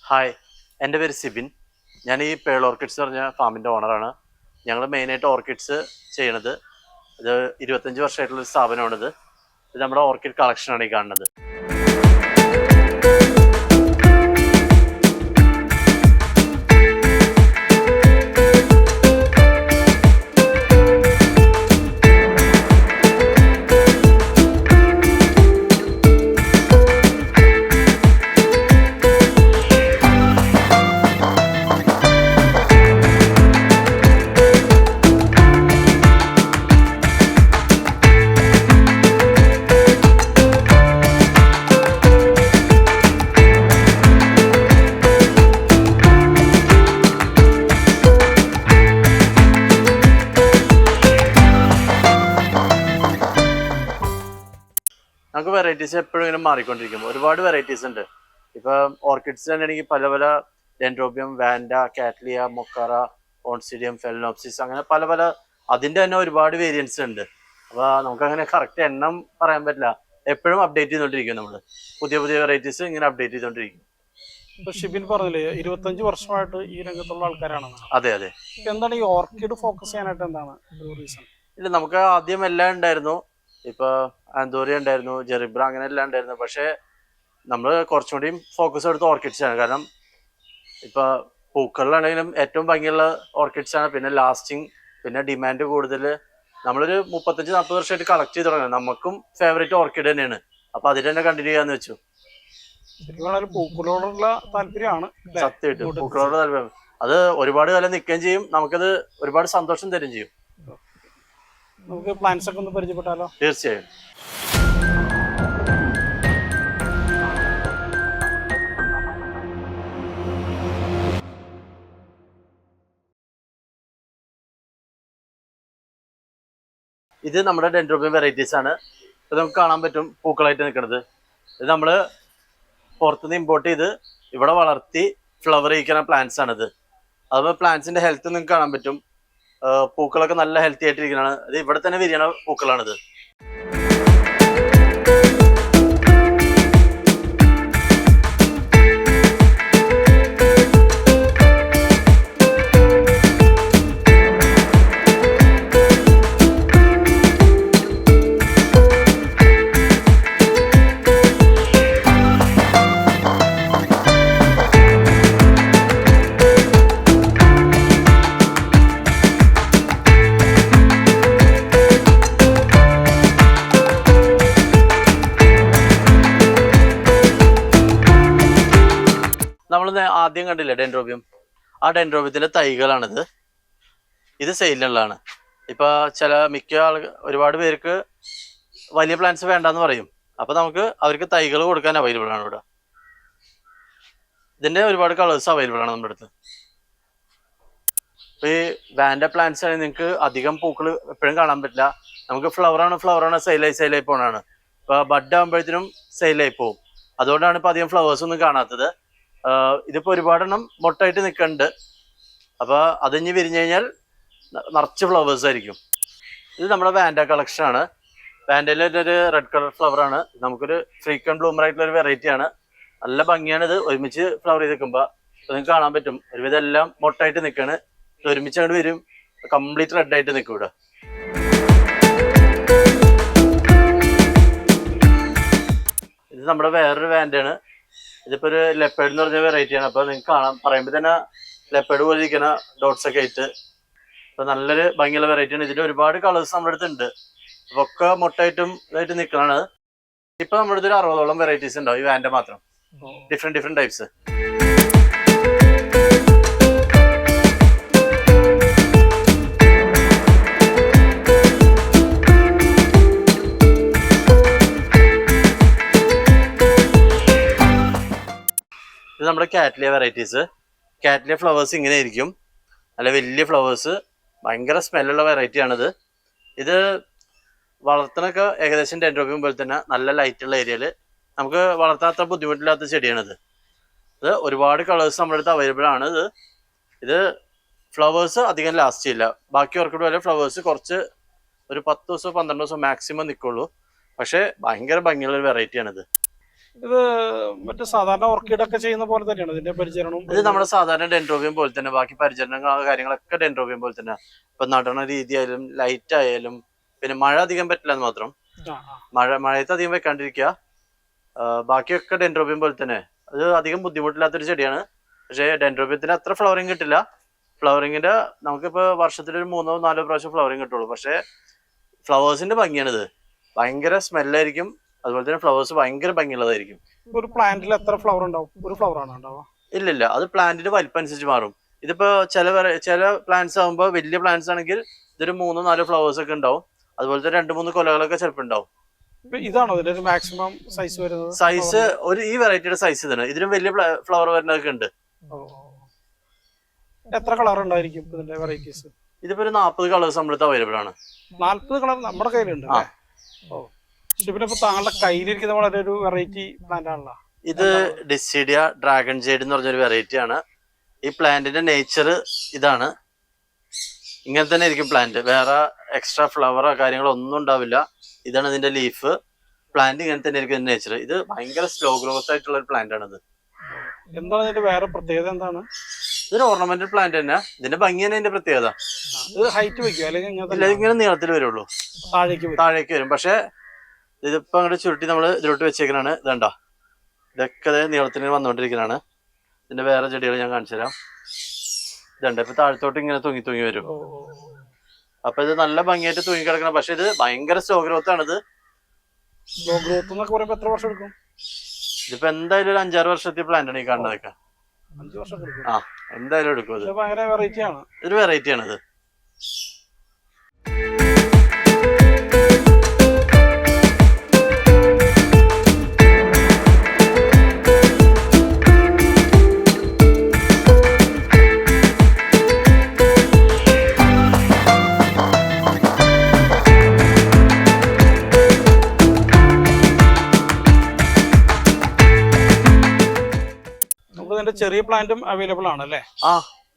Hi, എൻ്റെ പേര് സിബിൻ. ഞാൻ ഈ പേൾ ഓർക്കിഡ്സ് പറഞ്ഞ ഫാമിൻ്റെ ഓണറാണ്. ഞങ്ങൾ മെയിനായിട്ട് ഓർക്കിഡ്സ് ചെയ്യണത് ഇത് 25 വർഷമായിട്ടുള്ളൊരു സ്ഥാപനമാണിത്. ഇത് നമ്മുടെ ഓർക്കിഡ് കളക്ഷനാണ് ഈ കാണുന്നത്. നമുക്ക് വെറൈറ്റീസ് എപ്പോഴും ഇങ്ങനെ മാറിക്കൊണ്ടിരിക്കും. ഒരുപാട് വെറൈറ്റീസ് ഉണ്ട്. ഇപ്പം ഓർക്കിഡ്സ് തന്നെ ആണെങ്കിൽ പല പല dendrobium, Wanda, cattleya, Mokara, ഓൺസിഡിയം, phalaenopsis, അങ്ങനെ പല പല അതിൻ്റെ തന്നെ ഒരുപാട് വേരിയൻസ് ഉണ്ട്. അപ്പോൾ നമുക്കങ്ങനെ കറക്റ്റ് എണ്ണം പറയാൻ പറ്റില്ല. എപ്പോഴും അപ്ഡേറ്റ് ചെയ്തുകൊണ്ടിരിക്കും. നമ്മൾ പുതിയ പുതിയ വെറൈറ്റീസ് ഇങ്ങനെ അപ്ഡേറ്റ് ചെയ്തുകൊണ്ടിരിക്കും. ഇപ്പൊ ഷിബിൻ പറഞ്ഞില്ലേ 25 വർഷമായിട്ട് ഈ രംഗത്തുള്ള ആൾക്കാരാണ്. അതെ അതെ. എന്താണ് ഈ ഓർക്കിഡ് ഫോക്കസ് ചെയ്യാനായിട്ട് എന്താണ് റീസൺ? ഇല്ല, നമുക്ക് ആദ്യം എല്ലാം ഉണ്ടായിരുന്നു. ഇപ്പൊ ആന്തോറിയ ഉണ്ടായിരുന്നു, ജെറിബ്ര, അങ്ങനെ എല്ലാം ഉണ്ടായിരുന്നു. പക്ഷെ നമ്മൾ കുറച്ചും കൂടിയും ഫോക്കസ് എടുത്ത് ഓർക്കിഡ്സ് ആണ്. കാരണം ഇപ്പൊ പൂക്കളിലാണെങ്കിലും ഏറ്റവും ഭംഗിയുള്ള ഓർക്കിഡ്സ് ആണ്. പിന്നെ ലാസ്റ്റിങ്, പിന്നെ ഡിമാൻഡ് കൂടുതൽ. നമ്മളൊരു 35-40 വർഷമായിട്ട് കളക്ട് ചെയ്ത് തുടങ്ങി. നമുക്കും ഫേവറേറ്റ് ഓർക്കിഡ് തന്നെയാണ്. അപ്പൊ അതിൽ തന്നെ കണ്ടിന്യൂ ചെയ്യാന്ന് വെച്ചു. പൂക്കളോടുള്ള താല്പര്യമാണ് സത്യമായിട്ട്. പൂക്കളോടുള്ള താല്പര്യം അത് ഒരുപാട് കാലം നിൽക്കുകയും ചെയ്യും. നമുക്കത് ഒരുപാട് സന്തോഷം തരും ചെയ്യും. നമുക്ക് പ്ലാന്റ്സ് ഒക്കെ ഒന്ന് പരിചയപ്പെട്ടാലോ? തീർച്ചയായും. ഇത് നമ്മുടെ ഡെൻഡ്രോബിയം വെറൈറ്റീസ് ആണ്. ഇത് നമുക്ക് കാണാൻ പറ്റും പൂക്കളായിട്ട് നിൽക്കുന്നത്. ഇത് നമ്മൾ പുറത്തുനിന്ന് ഇമ്പോർട്ട് ചെയ്ത് ഇവിടെ വളർത്തി ഫ്ലവർ ചെയ്യിക്കുന്ന പ്ലാന്റ്സ് ആണിത്. അതുപോലെ പ്ലാന്റ്സിന്റെ ഹെൽത്ത് നിങ്ങൾക്ക് കാണാൻ പറ്റും. പൂക്കളൊക്കെ നല്ല ഹെൽത്തി ആയിട്ടിരിക്കുന്നതാണ്. ഇത് ഇവിടെ തന്നെ വിരിയണ പൂക്കളാണിത്. നമ്മൾ ആദ്യം കണ്ടില്ലേ ഡെൻഡ്രോബിയം, ആ ഡെൻഡ്രോബിയത്തിന്റെ തൈകളാണിത്. ഇത് സെയിലുള്ളതാണ്. ഇപ്പൊ ഒരുപാട് പേർക്ക് വലിയ പ്ലാന്റ്സ് വേണ്ടെന്ന് പറയും. അപ്പൊ നമുക്ക് അവർക്ക് തൈകൾ കൊടുക്കാൻ അവൈലബിൾ ആണ് ഇവിടെ. ഇതിന്റെ ഒരുപാട് കളേഴ്സ് അവൈലബിൾ ആണ് നമ്മുടെ അടുത്ത്. ഇപ്പൊ ഈ വാൻഡ പ്ലാന്റ്സ് ആണെങ്കിൽ നിങ്ങൾക്ക് അധികം പൂക്കൾ എപ്പോഴും കാണാൻ പറ്റില്ല. നമുക്ക് ഫ്ലവറാണ് സെയിലായി പോണാണ്. ഇപ്പൊ ബഡ് ആകുമ്പോഴത്തേനും സെയിലായി പോകും. അതുകൊണ്ടാണ് ഇപ്പൊ അധികം ഫ്ലവേഴ്സ് ഒന്നും കാണാത്തത്. ഇതിപ്പോ ഒരുപാടെണ്ണം മൊട്ടായിട്ട് നിൽക്കുന്നുണ്ട്. അപ്പൊ അതിഞ്ഞ് വിരിഞ്ഞു കഴിഞ്ഞാൽ നിറച്ച് ഫ്ലവേഴ്സ് ആയിരിക്കും. ഇത് നമ്മുടെ വാൻഡ കളക്ഷൻ ആണ്. വാൻഡയിൽ ഒരു റെഡ് കളർ ഫ്ലവർ ആണ്. നമുക്കൊരു ഫ്രീക്വന്റ് ബ്ലൂമർ ആയിട്ടുള്ള ഒരു വെറൈറ്റി ആണ്. നല്ല ഭംഗിയാണ്. ഇത് ഒരുമിച്ച് ഫ്ലവർ ചെയ്ത് നിൽക്കുമ്പോൾ നിങ്ങൾക്ക് കാണാൻ പറ്റും. ഒരുവിധം എല്ലാം മൊട്ടായിട്ട് നിൽക്കുകയാണ്. ഇത് ഒരുമിച്ച് അങ്ങോട്ട് വരും, കംപ്ലീറ്റ് റെഡ് ആയിട്ട് നിൽക്കും ഇവിടെ. ഇത് നമ്മുടെ വേറൊരു വാൻഡാണ്. ഇതിപ്പോ ഒരു ലെപ്പേഡ് എന്ന് പറഞ്ഞ വെറൈറ്റിയാണ്. അപ്പൊ നിങ്ങൾക്ക് കാണാം, പറയുമ്പോൾ തന്നെ ലെപ്പേഡ് പോലെ ഇരിക്കുന്ന ഡോട്ട്സ് ഒക്കെ ആയിട്ട്. അപ്പൊ നല്ലൊരു ഭംഗിയുള്ള വെറൈറ്റിയാണ്. ഇതിന്റെ ഒരുപാട് കളേഴ്സ് നമ്മുടെ അടുത്ത് ഉണ്ട്. അപ്പൊ ഒക്കെ മൊട്ടായിട്ടും ഇതായിട്ട് നിൽക്കണതാണ്. ഇപ്പൊ നമ്മുടെ അടുത്ത് ഒരു 60ഓളം വെറൈറ്റീസ് ഉണ്ടാവും ഈ വാൻഡ മാത്രം. Different types. ഇത് നമ്മുടെ കാറ്റ്ലിയ വെറൈറ്റീസ്. കാറ്റ്ലിയ ഫ്ലവേഴ്സ് ഇങ്ങനെ ആയിരിക്കും. നല്ല വലിയ ഫ്ലവേഴ്സ്, ഭയങ്കര സ്മെല്ലുള്ള വെറൈറ്റി ആണിത്. ഇത് വളർത്തണൊക്കെ ഏകദേശം ഡെൻഡ്രോബിയം പോലെ തന്നെ നല്ല ലൈറ്റുള്ള ഏരിയയിൽ നമുക്ക് വളർത്താൻ അത്ര ബുദ്ധിമുട്ടില്ലാത്ത ചെടിയാണിത്. ഇത് ഒരുപാട് കളേഴ്സ് നമ്മുടെ അടുത്ത് അവൈലബിൾ ആണ്. ഇത് ഫ്ലവേഴ്സ് അധികം ലാസ്റ്റ് ചെയ്യില്ല. ബാക്കി ഓർക്കിഡ് പോലെ ഫ്ലവേഴ്സ് കുറച്ച് ഒരു 10 ദിവസം 12 ദിവസം മാക്സിമം നിൽക്കുള്ളൂ. പക്ഷേ ഭയങ്കര ഭംഗിയുള്ള ഒരു വെറൈറ്റിയാണിത്. ഇത് മറ്റേ സാധാരണ ഓർക്കിഡൊക്കെ ചെയ്യുന്ന പോലെ തന്നെയാണ് ഇതിന്റെ പരിചരണം. ഇത് നമ്മുടെ സാധാരണ ഡെൻഡ്രോബിയം പോലെ തന്നെ, ബാക്കി പരിചരണങ്ങൾ കാര്യങ്ങളൊക്കെ ഡെൻഡ്രോബിയം പോലെ തന്നെ. ഇപ്പൊ നടണ രീതി ആയാലും ലൈറ്റ് ആയാലും, പിന്നെ മഴ അധികം പറ്റില്ല എന്ന് മാത്രം. മഴയത്ത് അധികം വെക്കാണ്ടിരിക്കുക. ബാക്കിയൊക്കെ ഡെൻഡ്രോബിയം പോലെ തന്നെ. അത് അധികം ബുദ്ധിമുട്ടില്ലാത്തൊരു ചെടിയാണ്. പക്ഷേ ഡെൻഡ്രോബിയത്തിന് അത്ര ഫ്ലവറിങ് കിട്ടില്ല. ഫ്ലവറിങ്ങിന്റെ നമുക്കിപ്പോ വർഷത്തിൽ ഒരു 3-4 പ്രാവശ്യം ഫ്ലവറിങ് കിട്ടുള്ളൂ. പക്ഷേ ഫ്ലവേഴ്സിന്റെ ഭംഗിയാണിത്. ഭയങ്കര സ്മെല്ലായിരിക്കും. അതുപോലെ തന്നെ ഫ്ലവേഴ്സ് ഭയങ്കര ഭംഗിയുള്ളതായിരിക്കും. ഒരു പ്ലാന്റിൽ എത്ര ഫ്ലവർ ഉണ്ടാവും? ഒരു ഫ്ലവർ ആണ് ഉണ്ടാവുക? ഇല്ലില്ല, അത് പ്ലാന്റിന്റെ വലിപ്പം അനുസരിച്ച് മാറും. ഇതിപ്പോ ചില പ്ലാന്റ്സ് ആകുമ്പോൾ വലിയ പ്ലാന്റ്സ് ആണെങ്കിൽ ഇതൊരു 3-4 ഫ്ലവേഴ്സ് ഒക്കെ ഉണ്ടാവും. അതുപോലത്തെ 2-3 കൊലകളൊക്കെ ചിലപ്പോൾ ഉണ്ടാവും. ഇതാണോ ഇതിന്റെ ഒരു മാക്സിമം സൈസ് വരുന്നത്? സൈസ് ഈ വെറൈറ്റിയുടെ സൈസ് ഇതാണ്. ഇതിനും വലിയ ഫ്ലവർ വരുന്നതൊക്കെ ഉണ്ട്. എത്ര കളർ ഉണ്ടായിരിക്കും ഇതിന്റെ വെറൈറ്റീസ്? ഇതിപ്പോ ഒരു 40 കളേഴ്സ് നമ്മളത് അവൈലബിൾ ആണ്. 40 കളർ നമ്മുടെ കയ്യിലുണ്ട്. ഷിബിനിപ്പോ താങ്കളുടെ കയ്യിലിരിക്കുന്ന വളരെ ഒരു വെറൈറ്റി പ്ലാന്റ് ആണല്ലോ. ഇത് ഡിസിഡിയ ഡ്രാഗൺ ജേഡ് എന്ന് പറഞ്ഞൊരു വെറൈറ്റി ആണ്. ഈ പ്ലാന്റിന്റെ നേച്ചർ ഇതാണ്. ഇങ്ങനെ തന്നെ ആയിരിക്കും പ്ലാന്റ്. വേറെ എക്സ്ട്രാ ഫ്ലവറോ കാര്യങ്ങളോ ഒന്നും ഉണ്ടാവില്ല. ഇതാണ് ഇതിന്റെ ലീഫ്. പ്ലാന്റ് ഇങ്ങനെ തന്നെ ആയിരിക്കും നേച്ചർ. ഇത് ഭയങ്കര സ്ലോ ഗ്രോത്ത് ആയിട്ടുള്ള ഒരു പ്ലാന്റ് ആണിത്. എന്താണ് ഇതിന്റെ വേറെ പ്രത്യേകത? എന്താണ്? ഇതൊരു ഓർണമെന്റൽ പ്ലാന്റ് തന്നെ. ഇതിന്റെ ഭംഗി തന്നെ ഇതിന്റെ പ്രത്യേകത. ഇത് ഹൈറ്റ് വെക്കും അല്ലെങ്കിൽ ഇങ്ങനെ നീളത്തിൽ വരുള്ളൂ, താഴേക്ക് വരും. പക്ഷെ ഇതിപ്പോ അങ്ങോട്ട് ചുരുട്ടി നമ്മൾ ഇതിലോട്ട് വെച്ചേക്കണാണ്. ഇതണ്ട, ഇതൊക്കെ നീളത്തിന് വന്നുകൊണ്ടിരിക്കുന്നതാണ്. ഇതിന്റെ വേറെ ചെടികൾ ഞാൻ കാണിച്ചു തരാം. ഇതുണ്ട്, ഇപ്പൊ താഴത്തോട്ട് ഇങ്ങനെ തൂങ്ങി വരും. അപ്പൊ ഇത് നല്ല ഭംഗിയായിട്ട് തൂങ്ങി കിടക്കണം. പക്ഷെ ഇത് ഭയങ്കര സ്ലോ ഗ്രോത്ത് ആണിത്. സ്ലോ ഗ്രോത്ത് എന്നൊക്കെ പറയുമ്പോ എത്ര വർഷം എടുക്കും? ഇതിപ്പോ എന്തായാലും ഒരു 5-6 വർഷത്തെ പ്ലാന്റ് ആണ് ഈ കാണുന്നതൊക്കെ. 5 വർഷം എന്തായാലും എടുക്കും. ഇത് ഭയങ്കര വെറൈറ്റി ആണ്. ഒരു വെറൈറ്റി ആണിത്. ചെറിയ പ്ലാന്റും അവൈലബിൾ ആണ് അല്ലേ?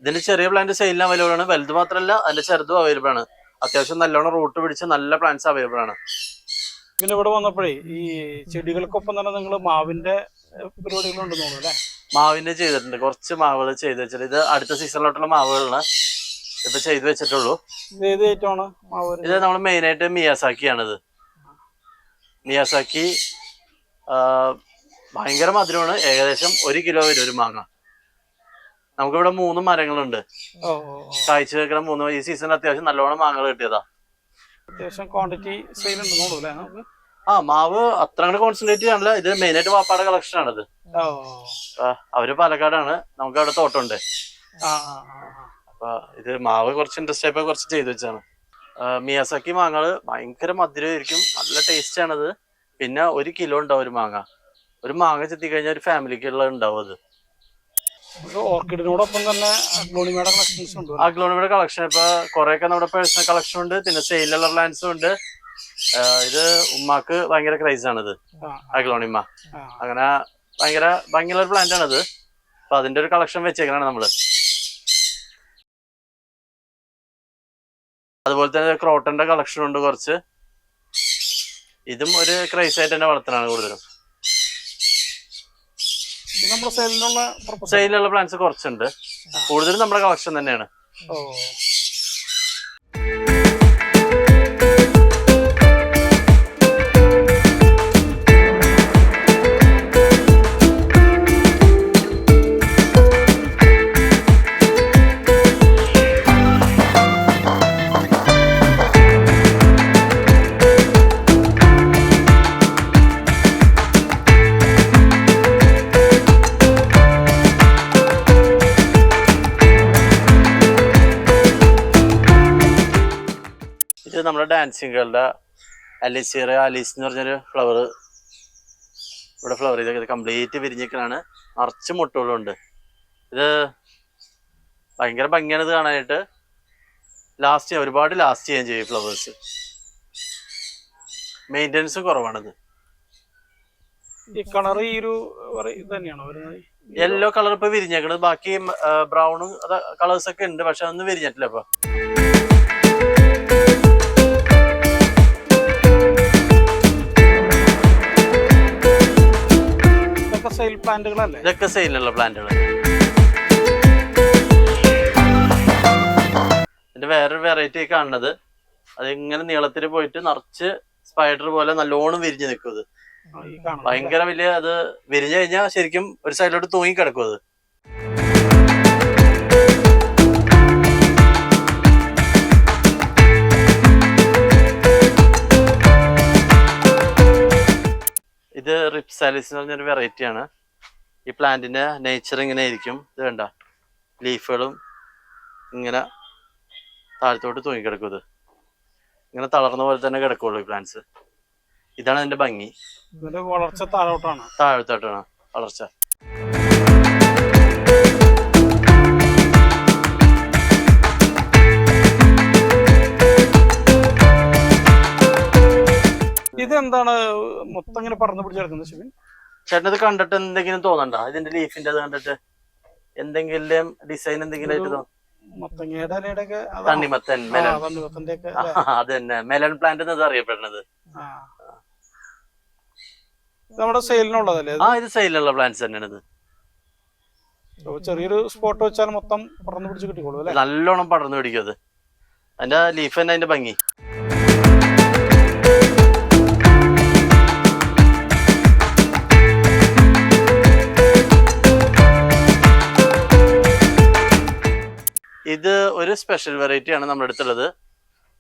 ഇതിന്റെ ചെറിയ പ്ലാന്റ് സെയിലിന് അവൈലബിൾ ആണ്. വലുത് മാത്രമല്ല, അതിന്റെ ചെറുതും അവൈലബിൾ ആണ്. അത്യാവശ്യം നല്ലോണം റൂട്ട് പിടിച്ച നല്ല പ്ലാന്റ്സ് അവൈലബിൾ ആണ്. പിന്നെ ഇവിടെ വന്നപ്പോഴേ ഈ ചെടികൾക്കൊപ്പം തന്നെ നിങ്ങൾ മാവിന്റെ പരിപാടികളുണ്ടെന്ന് തോന്നുന്നു അല്ലേ? മാവിന്റെ ചെയ്തിട്ടുണ്ട്. കുറച്ച് മാവുകൾ ചെയ്ത് വെച്ചിട്ട് ഇത് അടുത്ത സീസണിലോട്ടുള്ള മാവുകളാണ് ഇപ്പൊ ചെയ്ത് വെച്ചിട്ടുള്ളൂ. ഏത് ഐറ്റമാണ് മാവ്? ഇത് നമ്മൾ മെയിൻ ആയിട്ട് മിയാസാക്കിയാണിത്. മിയാസാക്കി ഭയങ്കര മധുരമാണ്. ഏകദേശം 1 കിലോ വരും ഒരു മാങ്ങ. നമുക്കിവിടെ 3 മരങ്ങളുണ്ട്. കായ്ച്ചു വെക്കണം 3. ഈ സീസണിൽ അത്യാവശ്യം നല്ലോണം മാങ്ങകൾ കിട്ടിയതാ. അത്യാവശ്യം ക്വാണ്ടിറ്റി സെയിൽ ഉണ്ട്. മാവ് അത്ര അങ്ങോട്ട് കോൺസെൻട്രേറ്റ് ചെയ്യാനില്ല. ഇത് മെയിൻ ആയിട്ട് വാപ്പാടെ കളക്ഷൻ ആണിത്. അവര് പാലക്കാടാണ്. നമുക്ക് അവിടെ തോട്ടമുണ്ട്. അപ്പൊ ഇത് മാവ് കുറച്ച് ഇൻട്രസ്റ്റ് ആയപ്പോ കുറച്ച് ചെയ്തു വെച്ചാണ്. മിയാസാക്കി മാങ്ങകള് ഭയങ്കര മധുരമായിരിക്കും. നല്ല ടേസ്റ്റ് ആണത്. പിന്നെ 1 കിലോ ഉണ്ടാവും ഒരു മാങ്ങ. ഒരു മാങ്ങ ചെത്തി കഴിഞ്ഞാൽ ഒരു ഫാമിലിക്കുള്ള ഉണ്ടാവും അത്. ഓർക്കിഡിനോടൊപ്പം തന്നെ അഗ്ലോണിമയുടെ കളക്ഷൻസ് ഉണ്ട്. അഗ്ലോണിമയുടെ കളക്ഷൻ ഇപ്പൊ കുറെയൊക്കെ നമ്മുടെ പേഴ്സണൽ കളക്ഷൻ ഉണ്ട്. പിന്നെ സെയിലുള്ള പ്ലാന്റ്സും ഉണ്ട്. ഇത് ഉമ്മാക്ക് ഭയങ്കര ക്രൈസ് ആണിത്, അഗ്ലോണിമ. അങ്ങനെ ഭയങ്കര ഭംഗിയുള്ള ഒരു പ്ലാന്റ് ആണിത്. അപ്പൊ അതിന്റെ ഒരു കളക്ഷൻ വെച്ചേക്കാണ് നമ്മള്. അതുപോലെ തന്നെ ക്രോട്ടന്റെ കളക്ഷൻ ഉണ്ട് കുറച്ച്. ഇതും ഒരു ക്രൈസ് ആയിട്ട് തന്നെ വളർത്തലാണ് കൂടുതലും. സെയിലുള്ള പ്ലാന്റ്സ് കുറച്ചുണ്ട്. കൂടുതലും നമ്മുടെ കളക്ഷൻ തന്നെയാണ്. നമ്മുടെ ഡാൻസിങ് ഗേളുടെ അലീസ് എന്ന് പറഞ്ഞൊരു ഫ്ലവർ ഇവിടെ ഫ്ലവർ ചെയ്തൊക്കെ കംപ്ലീറ്റ് വിരിഞ്ഞിരിക്കണാണ്. നിറച്ച് മുട്ടുകളുണ്ട്. ഇത് ഭയങ്കര ഭംഗിയാണ് ഇത് കാണാനായിട്ട്. ഒരുപാട് ലാസ്റ്റ് ചെയ്യാൻ ചെയ്യും ഫ്ലവേഴ്സ്. മെയിൻ്റെനൻസും കുറവാണിത്. ഈ കളർ ഈ ഒരു തന്നെയാണോ വരുന്നത്? യെല്ലോ കളർ ഇപ്പൊ വിരിഞ്ഞേക്കണത്. ബാക്കി ബ്രൗണും കളേഴ്സ് ഒക്കെ ഉണ്ട്. പക്ഷെ അതൊന്നും വിരിഞ്ഞിട്ടില്ല ഇപ്പൊ. സെയിൽ പ്ലാന്റുകളല്ലേ? ഇതൊക്കെ സെയിലുള്ള പ്ലാന്റുകൾ. ഇതിന്റെ വേറൊരു വെറൈറ്റി കാണുന്നത്, അത് ഇങ്ങനെ നീളത്തിൽ പോയിട്ട് നിറച്ച് സ്പൈഡർ പോലെ നല്ലോണം വിരിഞ്ഞ് നിൽക്കും. അത് ഭയങ്കര വലിയ, അത് വിരിഞ്ഞു കഴിഞ്ഞാൽ ശരിക്കും ഒരു സൈഡിലോട്ട് തൂങ്ങി കിടക്കും. അത് ഇത് റിപ്സാലിസ് എന്ന് പറഞ്ഞൊരു വെറൈറ്റി ആണ്. ഈ പ്ലാന്റിന്റെ നേച്ചർ ഇങ്ങനെ ആയിരിക്കും. ഇത് കണ്ട ലീഫുകളും ഇങ്ങനെ താഴത്തോട്ട് തൂങ്ങിക്കിടക്കും. ഇത് ഇങ്ങനെ തളർന്ന പോലെ തന്നെ കിടക്കുള്ളൂ ഈ പ്ലാന്റ്സ്. ഇതാണ് അതിന്റെ ഭംഗി. വളർച്ച താഴോട്ടാണ്, താഴത്തോട്ടാണ് വളർച്ച. ഇതെന്താണ് മൊത്തം ഇങ്ങനെ പറന്നു പിടിച്ച് കിടക്കുന്നത് ശിവൻ? ചേട്ടനത് കണ്ടിട്ട് എന്തെങ്കിലും തോന്നണ്ട? ഇതിന്റെ ലീഫിന്റെ അത് കണ്ടിട്ട് എന്തെങ്കിലും ഡിസൈൻ എന്തെങ്കിലും ആയിട്ട് തോന്നും? തണ്ണിമത്തൻ, മെലൺ. അത് തന്നെ മെലൺ പ്ലാന്റ് എന്നത് അറിയപ്പെടുന്നത്. നമ്മുടെ സെയിലിനുള്ളതല്ലേ? ഇത് സെയിലുള്ള പ്ലാന്റ്സ് തന്നെയാണ്. ചെറിയൊരു സ്പോട്ട് വെച്ചാൽ മൊത്തം പടർന്നു പിടിച്ച് കിട്ടിക്കോളൂ അല്ലേ? നല്ലോണം പടർന്നു പിടിക്കും. അത് അതിന്റെ ലീഫ് തന്നെ അതിന്റെ ഭംഗി. ഇത് ഒരു സ്പെഷ്യൽ വെറൈറ്റി ആണ് നമ്മുടെ അടുത്തുള്ളത്.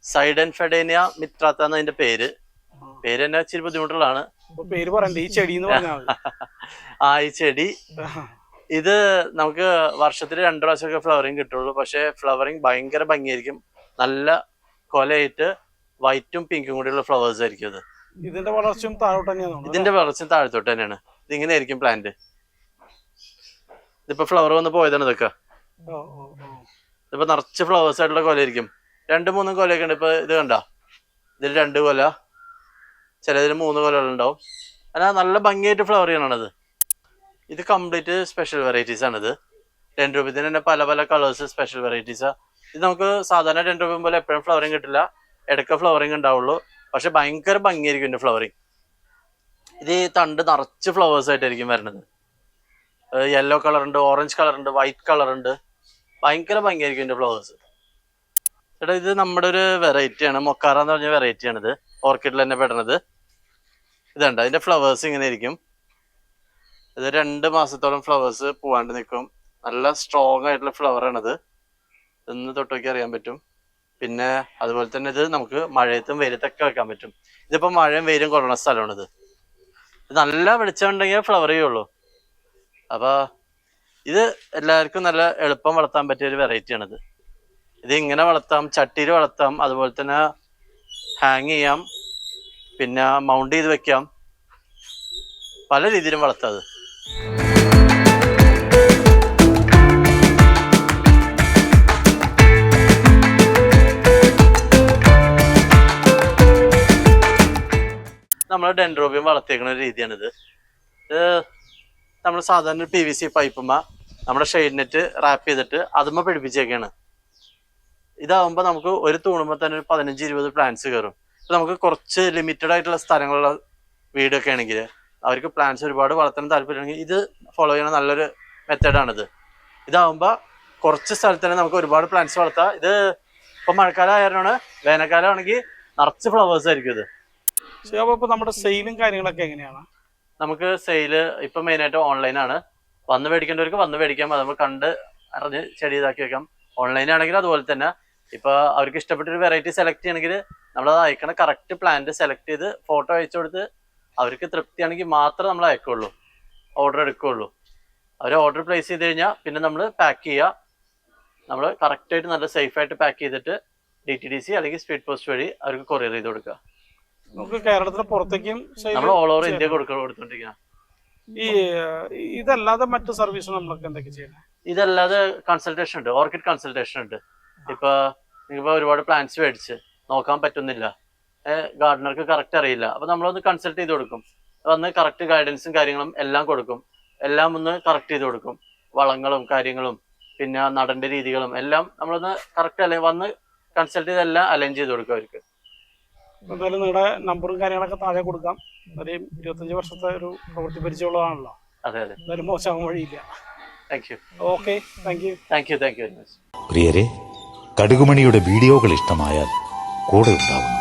സൈഡൻഫെഡേനിയ മിത്രാത്ത എന്നതിന്റെ പേര്. പേര് തന്നെ ഇച്ചിരി ബുദ്ധിമുട്ടുള്ളതാണ്. പേര് പറയണ്ടേ, ഈ ചെടി ഈ ചെടി ഇത് നമുക്ക് വർഷത്തിൽ 2 പ്രാവശ്യമൊക്കെ ഫ്ലവറിങ് കിട്ടുള്ളൂ. പക്ഷെ ഫ്ലവറിങ് ഭയങ്കര ഭംഗിയായിരിക്കും. നല്ല കൊലയായിട്ട് വൈറ്റും പിങ്കും കൂടിയുള്ള ഫ്ലവേഴ്സ് ആയിരിക്കും. അത് ഇതിന്റെ വളർച്ചയും താഴോട്ട് തന്നെയാണ്. ഇതിന്റെ വളർച്ചയും താഴത്തോട്ട് തന്നെയാണ്. ഇതിങ്ങനെ ആയിരിക്കും പ്ലാന്റ്. ഇതിപ്പോ ഫ്ലവർ വന്ന് പോയതാണ്. ഇതൊക്കെ ഇതിപ്പോ നിറച്ച് ഫ്ലവേഴ്സ് ആയിട്ടുള്ള കൊലയായിരിക്കും. 2-3 കൊലയൊക്കെ ഉണ്ട്. ഇപ്പൊ ഇത് കണ്ട, ഇതിൽ 2 കൊല, ചിലതിൽ 3 കൊലകളുണ്ടാവും. എന്നാൽ നല്ല ഭംഗിയായിട്ട് ഫ്ലവർ ചെയ്യണത്. ഇത് കംപ്ലീറ്റ് സ്പെഷ്യൽ വെറൈറ്റീസ് ആണിത്. ഡെൻഡ്രോബിയത്തിന് തന്നെ പല പല കളേഴ്സ് സ്പെഷ്യൽ വെറൈറ്റീസാ. ഇത് നമുക്ക് സാധാരണ ഡെൻഡ്രോബിയം പോലെ എപ്പോഴും ഫ്ലവറിങ് കിട്ടില്ല. ഇടയ്ക്ക് ഫ്ലവറിങ് ഉണ്ടാവുള്ളൂ. പക്ഷെ ഭയങ്കര ഭംഗിയായിരിക്കും ഇതിന്റെ ഫ്ലവറിങ്. ഇത് ഈ തണ്ട് നിറച്ച് ഫ്ലവേഴ്സ് ആയിട്ടായിരിക്കും വരുന്നത്. യെല്ലോ കളർ ഉണ്ട്, ഓറഞ്ച് കളർ ഉണ്ട്, വൈറ്റ് കളർ ഉണ്ട്. ഭയങ്കര ഭംഗിയായിരിക്കും ഇതിന്റെ ഫ്ലവേഴ്സ്. ചേട്ടാ ഇത് നമ്മുടെ ഒരു വെറൈറ്റി ആണ്, മൊക്കാറ എന്ന് പറഞ്ഞ വെറൈറ്റി ആണിത്. ഓർക്കിഡിൽ തന്നെ പെടുന്നത്. ഇതുണ്ട്, അതിന്റെ ഫ്ലവേഴ്സ് ഇങ്ങനെ ആയിരിക്കും. ഇത് 2 മാസത്തോളം ഫ്ലവേഴ്സ് പോവാണ്ട് നിൽക്കും. നല്ല സ്ട്രോങ് ആയിട്ടുള്ള ഫ്ലവർ ആണിത്. ഇന്ന് തൊട്ടൊക്കെ അറിയാൻ പറ്റും. പിന്നെ അതുപോലെ തന്നെ ഇത് നമുക്ക് മഴയത്തും വെയിലത്തൊക്കെ വെക്കാൻ പറ്റും. ഇതിപ്പോ മഴയും വെയിലും കൊള്ളുന്ന സ്ഥലമാണിത്. ഇത് നല്ല വെളിച്ചം ഉണ്ടെങ്കിൽ ഫ്ലവർ ചെയ്യുള്ളൂ. അപ്പൊ ഇത് എല്ലാവർക്കും നല്ല എളുപ്പം വളർത്താൻ പറ്റിയ ഒരു വെറൈറ്റി ആണിത്. ഇത് ഇങ്ങനെ വളർത്താം, ചട്ടിയിൽ വളർത്താം, അതുപോലെ തന്നെ ഹാങ് ചെയ്യാം, പിന്നെ മൗണ്ട് ചെയ്ത് വെക്കാം. പല രീതിയിലും വളർത്താം. അത് നമ്മൾ ഡെൻഡ്രോബിയം വളർത്തിയേക്കുന്ന ഒരു രീതിയാണിത്. ഇത് നമ്മൾ സാധാരണ PVC പൈപ്പുമ്മ നമ്മുടെ ഷെയ്ഡ് നെറ്റ് റാപ്പ് ചെയ്തിട്ട് അതുമ്മ പിടിപ്പിച്ചേക്കാണ്. ഇതാവുമ്പോൾ നമുക്ക് ഒരു തൂണുമ്പോൾ തന്നെ ഒരു 15-20 പ്ലാന്റ്സ് കയറും. ഇപ്പം നമുക്ക് കുറച്ച് ലിമിറ്റഡ് ആയിട്ടുള്ള സ്ഥലങ്ങളുള്ള വീടൊക്കെ ആണെങ്കിൽ അവർക്ക് പ്ലാന്റ്സ് ഒരുപാട് വളർത്താൻ താല്പര്യമാണെങ്കിൽ ഇത് ഫോളോ ചെയ്യുന്ന നല്ലൊരു മെത്തേഡാണിത്. ഇതാവുമ്പോൾ കുറച്ച് സ്ഥലത്ത് തന്നെ നമുക്ക് ഒരുപാട് പ്ലാന്റ്സ് വളർത്താം. ഇത് ഇപ്പം മഴക്കാലം ആയതുകൊണ്ടാണ്. വേനൽക്കാലം ആണെങ്കിൽ നിറച്ച് ഫ്ലവേഴ്സ് ആയിരിക്കും ഇത്. അപ്പോൾ നമ്മുടെ സെയിലും കാര്യങ്ങളൊക്കെ എങ്ങനെയാണ്? നമുക്ക് സെയില് ഇപ്പം മെയിനായിട്ട് ഓൺലൈനാണ്. വന്ന് മേടിക്കേണ്ടവർക്ക് വന്ന് മേടിക്കാം. അത് നമ്മൾ കണ്ട് അറിഞ്ഞ് ചെടി ഇതാക്കി വെക്കാം. ഓൺലൈനാണെങ്കിൽ അതുപോലെ തന്നെ ഇപ്പൊ അവർക്ക് ഇഷ്ടപ്പെട്ടൊരു വെറൈറ്റി സെലക്ട് ചെയ്യണമെങ്കിൽ നമ്മളത് അയക്കണ കറക്റ്റ് പ്ലാന്റ് സെലക്ട് ചെയ്ത് ഫോട്ടോ അയച്ചു കൊടുത്ത് അവർക്ക് തൃപ്തിയാണെങ്കിൽ മാത്രമേ നമ്മൾ അയക്കുള്ളൂ, ഓർഡർ എടുക്കുകയുള്ളൂ. അവർ ഓർഡർ പ്ലേസ് ചെയ്ത് കഴിഞ്ഞാൽ പിന്നെ നമ്മൾ പാക്ക് ചെയ്യുക. നമ്മൾ കറക്റ്റായിട്ട് നല്ല സേഫായിട്ട് പാക്ക് ചെയ്തിട്ട് DTDC അല്ലെങ്കിൽ സ്പീഡ് പോസ്റ്റ് വഴി അവർക്ക് കൊറിയർ ചെയ്ത് കൊടുക്കുക. നമുക്ക് കേരളത്തിന് പുറത്തേക്കും നമ്മൾ ഓൾ ഓവർ ഇന്ത്യ കൊടുത്തോണ്ടിരിക്കുക. ഇതല്ലാതെ മറ്റു സർവീസ് നമ്മൾക്ക് എന്തൊക്കെ ചെയ്യണം? ഇതല്ലാതെ കൺസൾട്ടേഷൻ ഉണ്ട്, ഓർക്കിഡ് കൺസൾട്ടേഷൻ ഉണ്ട്. ഇപ്പൊ നിങ്ങൾക്ക് ഒരുപാട് പ്ലാന്റ്സ് മേടിച്ച് നോക്കാൻ പറ്റുന്നില്ല, ഗാർഡനർക്ക് കറക്റ്റ് അറിയില്ല, അപ്പൊ നമ്മളൊന്ന് കൺസൾട്ട് ചെയ്ത് കൊടുക്കും. വന്ന് കറക്റ്റ് ഗൈഡൻസും കാര്യങ്ങളും എല്ലാം കൊടുക്കും. എല്ലാം ഒന്ന് കറക്റ്റ് ചെയ്ത് കൊടുക്കും. വളങ്ങളും കാര്യങ്ങളും പിന്നെ നടന്റെ രീതികളും എല്ലാം നമ്മളൊന്ന് കറക്റ്റ് അല്ലെ വന്ന് കൺസൾട്ട് ചെയ്ത് എല്ലാം അലൈൻ ചെയ്ത് കൊടുക്കും അവർക്ക്. എന്തായാലും നിങ്ങളുടെ നമ്പറും കാര്യങ്ങളൊക്കെ താഴെ കൊടുക്കാം. ഒരു 25 വർഷത്തെ ഒരു പ്രവൃത്തി പരിചയമുള്ളതാണല്ലോ. അതെ അതെ, എന്തായാലും മോശമാകാൻ വഴിയില്ല. Thank you okay, thank you. Thank you thank you very much. പ്രിയരെ, കടുകുമണിയുടെ വീഡിയോകൾ ഇഷ്ടമായാൽ കൂടെ ഉണ്ടാവുന്നു.